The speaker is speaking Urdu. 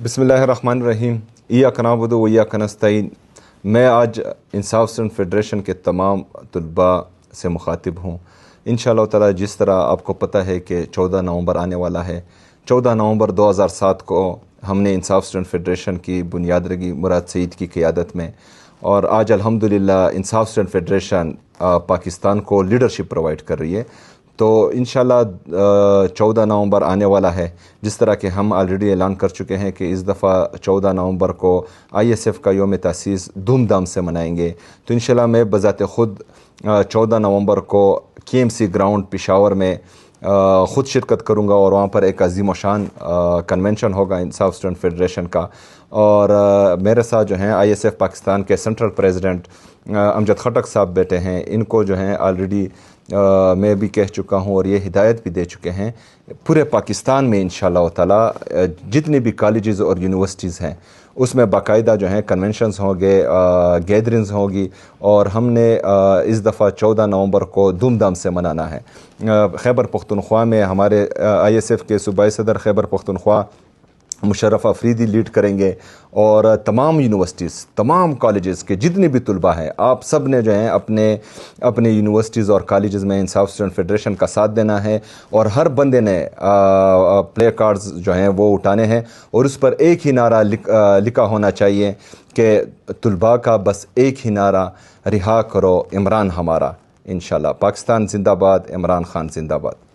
بسم اللہ الرحمن الرحیم ایاک نعبد و ایاک نستعین۔ میں آج انصاف اسٹوڈنٹ فیڈریشن کے تمام طلباء سے مخاطب ہوں۔ انشاءاللہ تعالی جس طرح آپ کو پتہ ہے کہ 14 نومبر آنے والا ہے، 14 نومبر 2007 کو ہم نے انصاف اسٹوڈنٹ فیڈریشن کی بنیاد رکھی مراد سعید کی قیادت میں، اور آج الحمدللہ انصاف اسٹوڈنٹ فیڈریشن پاکستان کو لیڈرشپ پرووائڈ کر رہی ہے۔ تو انشاءاللہ 14 نومبر آنے والا ہے، جس طرح کہ ہم آلریڈی اعلان کر چکے ہیں کہ اس دفعہ 14 نومبر کو ISF کا یوم تاسیس دھوم دھام سے منائیں گے۔ تو انشاءاللہ میں بذات خود 14 نومبر کو KMC گراؤنڈ پشاور میں خود شرکت کروں گا، اور وہاں پر ایک عظیم و شان کنونشن ہوگا انصاف اسٹوڈنٹ فیڈریشن کا، اور میرے ساتھ جو ہیں ISF پاکستان کے سینٹرل پریزیڈنٹ امجد خٹک صاحب بیٹھے ہیں۔ ان کو جو ہیں آلریڈی میں بھی کہہ چکا ہوں اور یہ ہدایت بھی دے چکے ہیں، پورے پاکستان میں انشاءاللہ تعالی جتنی بھی کالجز اور یونیورسٹیز ہیں اس میں باقاعدہ جو ہیں کنونشنز ہوں گے، گیدرنگز ہوگی، اور ہم نے اس دفعہ 14 نومبر کو دھوم دھام سے منانا ہے۔ خیبر پختونخوا میں ہمارے ISF کے صوبائی صدر خیبر پختونخوا مشرف افریدی لیڈ کریں گے، اور تمام یونیورسٹیز، تمام کالجز کے جتنے بھی طلباء ہیں، آپ سب نے جو ہیں اپنے یونیورسٹیز اور کالجز میں انصاف اسٹوڈنٹ فیڈریشن کا ساتھ دینا ہے، اور ہر بندے نے پلے کارڈز جو ہیں وہ اٹھانے ہیں، اور اس پر ایک ہی نعرہ لکھا ہونا چاہیے کہ طلباء کا بس ایک ہی نعرہ، رہا کرو عمران ہمارا۔ انشاءاللہ پاکستان زندہ باد، عمران خان زندہ باد۔